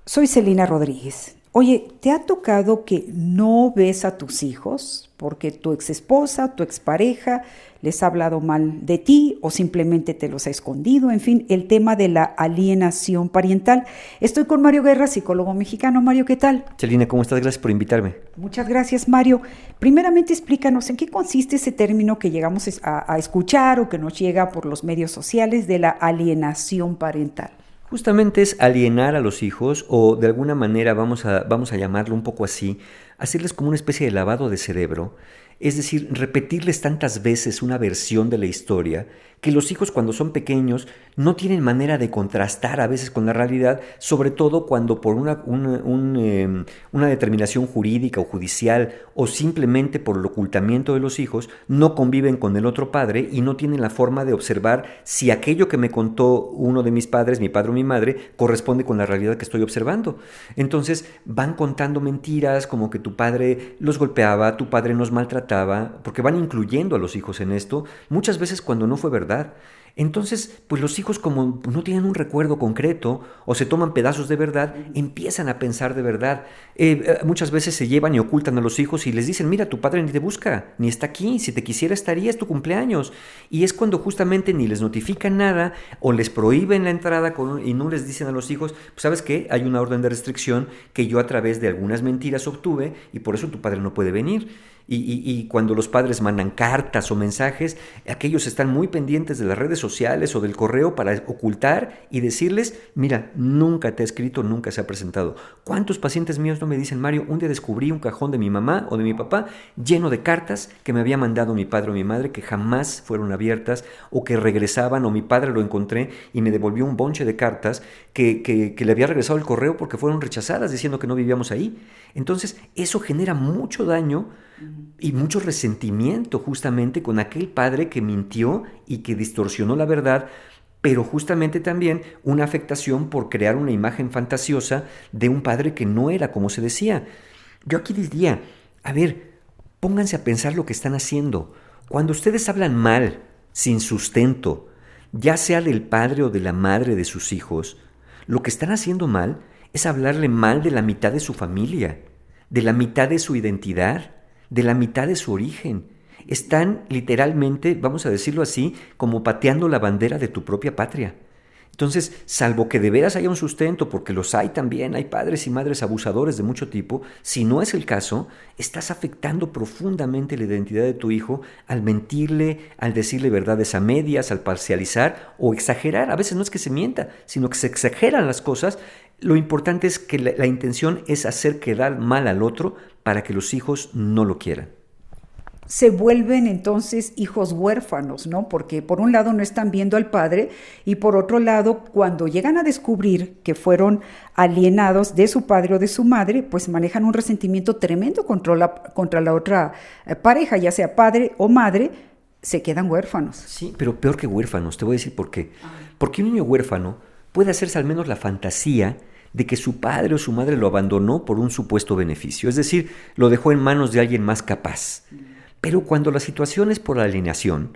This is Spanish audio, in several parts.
Soy Celina Rodríguez. Oye, ¿te ha tocado que no ves a tus hijos porque tu exesposa, tu expareja les ha hablado mal de ti o simplemente te los ha escondido? En fin, el tema de la alienación parental. Estoy con Mario Guerra, psicólogo mexicano. Mario, ¿qué tal? Celina, ¿cómo estás? Gracias por invitarme. Muchas gracias, Mario. Primeramente, explícanos en qué consiste ese término que llegamos a escuchar o que nos llega por los medios sociales de la alienación parental. Justamente es alienar a los hijos o de alguna manera vamos a llamarlo un poco así, hacerles como una especie de lavado de cerebro, es decir, repetirles tantas veces una versión de la historia que los hijos cuando son pequeños no tienen manera de contrastar a veces con la realidad, sobre todo cuando por una determinación jurídica o judicial o simplemente por el ocultamiento de los hijos no conviven con el otro padre y no tienen la forma de observar si aquello que me contó uno de mis padres, mi padre o mi madre, corresponde con la realidad que estoy observando. Entonces van contando mentiras como que tu padre los golpeaba, tu padre nos maltrataba, porque van incluyendo a los hijos en esto, muchas veces cuando no fue verdad. Entonces, pues los hijos como no tienen un recuerdo concreto o se toman pedazos de verdad, empiezan a pensar de verdad. Muchas veces se llevan y ocultan a los hijos y les dicen, mira, tu padre ni te busca, ni está aquí, si te quisiera estaría, es tu cumpleaños. Y es cuando justamente ni les notifican nada o les prohíben la entrada y no les dicen a los hijos, pues sabes qué, hay una orden de restricción que yo a través de algunas mentiras obtuve y por eso tu padre no puede venir. Y cuando los padres mandan cartas o mensajes, aquellos están muy pendientes de las redes sociales o del correo para ocultar y decirles, mira, nunca te ha escrito, nunca se ha presentado. ¿Cuántos pacientes míos no me dicen, Mario, un día descubrí un cajón de mi mamá o de mi papá lleno de cartas que me había mandado mi padre o mi madre que jamás fueron abiertas o que regresaban o mi padre lo encontré y me devolvió un bonche de cartas que le había regresado el correo porque fueron rechazadas diciendo que no vivíamos ahí? Entonces, eso genera mucho daño y mucho resentimiento justamente con aquel padre que mintió y que distorsionó la verdad, pero justamente también una afectación por crear una imagen fantasiosa de un padre que no era como se decía. Yo aquí diría, a ver, pónganse a pensar lo que están haciendo. Cuando ustedes hablan mal, sin sustento, ya sea del padre o de la madre de sus hijos, lo que están haciendo mal es hablarle mal de la mitad de su familia, de la mitad de su identidad, de la mitad de su origen. Están literalmente, vamos a decirlo así, como pateando la bandera de tu propia patria. Entonces, salvo que de veras haya un sustento, porque los hay también, hay padres y madres abusadores de mucho tipo, si no es el caso, estás afectando profundamente la identidad de tu hijo al mentirle, al decirle verdades a medias, al parcializar o exagerar. A veces no es que se mienta, sino que se exageran las cosas. Lo importante es que la intención es hacer quedar mal al otro para que los hijos no lo quieran. Se vuelven entonces hijos huérfanos, ¿no? Porque por un lado no están viendo al padre y por otro lado, cuando llegan a descubrir que fueron alienados de su padre o de su madre, pues manejan un resentimiento tremendo contra la otra pareja, ya sea padre o madre, se quedan huérfanos. Sí, pero peor que huérfanos, te voy a decir por qué. Porque un niño huérfano puede hacerse al menos la fantasía de que su padre o su madre lo abandonó por un supuesto beneficio, es decir, lo dejó en manos de alguien más capaz. Pero cuando la situación es por alienación,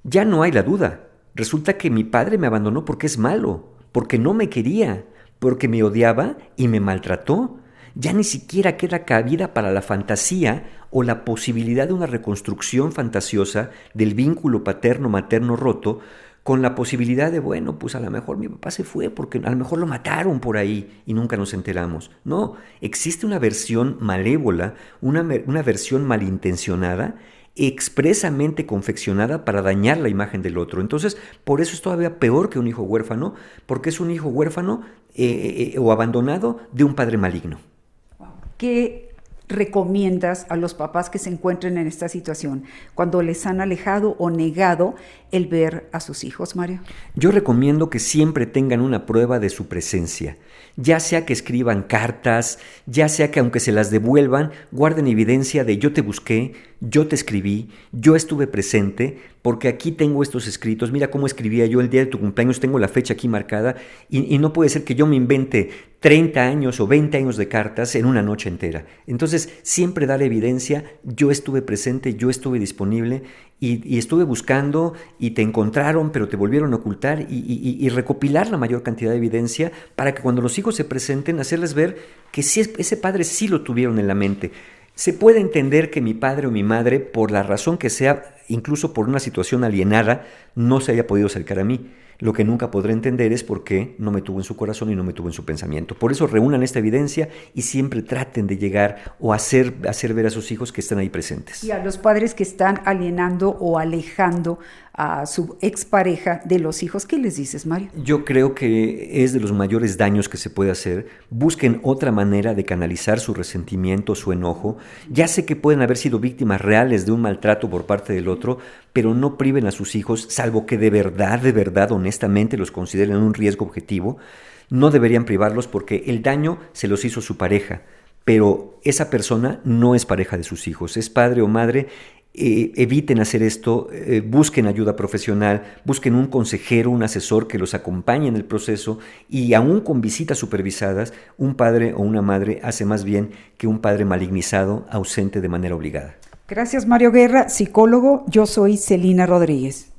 ya no hay la duda. Resulta que mi padre me abandonó porque es malo, porque no me quería, porque me odiaba y me maltrató. Ya ni siquiera queda cabida para la fantasía o la posibilidad de una reconstrucción fantasiosa del vínculo paterno-materno roto, con la posibilidad de, bueno, pues a lo mejor mi papá se fue porque a lo mejor lo mataron por ahí y nunca nos enteramos. No, existe una versión malévola, una versión malintencionada, expresamente confeccionada para dañar la imagen del otro. Entonces, por eso es todavía peor que un hijo huérfano, porque es un hijo huérfano o abandonado de un padre maligno. ¿Qué recomiendas a los papás que se encuentren en esta situación cuando les han alejado o negado el ver a sus hijos, Mario? Yo recomiendo que siempre tengan una prueba de su presencia, ya sea que escriban cartas, ya sea que aunque se las devuelvan, guarden evidencia de yo te busqué, yo te escribí, yo estuve presente, porque aquí tengo estos escritos, mira cómo escribía yo el día de tu cumpleaños, tengo la fecha aquí marcada, y no puede ser que yo me invente 30 años o 20 años de cartas en una noche entera. Entonces, siempre dar evidencia, yo estuve presente, yo estuve disponible, y estuve buscando, y te encontraron, pero te volvieron a ocultar, y recopilar la mayor cantidad de evidencia para que cuando los hijos se presenten, hacerles ver que sí, ese padre sí lo tuvieron en la mente. Se puede entender que mi padre o mi madre, por la razón que sea, incluso por una situación alienada, no se haya podido acercar a mí. Lo que nunca podré entender es por qué no me tuvo en su corazón y no me tuvo en su pensamiento. Por eso reúnan esta evidencia y siempre traten de llegar o hacer ver a sus hijos que están ahí presentes. Y a los padres que están alienando o alejando a su expareja de los hijos, ¿qué les dices, Mario? Yo creo que es de los mayores daños que se puede hacer. Busquen otra manera de canalizar su resentimiento, su enojo. Ya sé que pueden haber sido víctimas reales de un maltrato por parte del otro, pero no priven a sus hijos, salvo que de verdad, honestamente los consideren un riesgo objetivo. No deberían privarlos porque el daño se los hizo su pareja, pero esa persona no es pareja de sus hijos, es padre o madre. Eviten hacer esto, busquen ayuda profesional, busquen un consejero, un asesor que los acompañe en el proceso, y aún con visitas supervisadas, un padre o una madre hace más bien que un padre malignizado, ausente de manera obligada. Gracias, Mario Guerra, psicólogo. Yo soy Celina Rodríguez.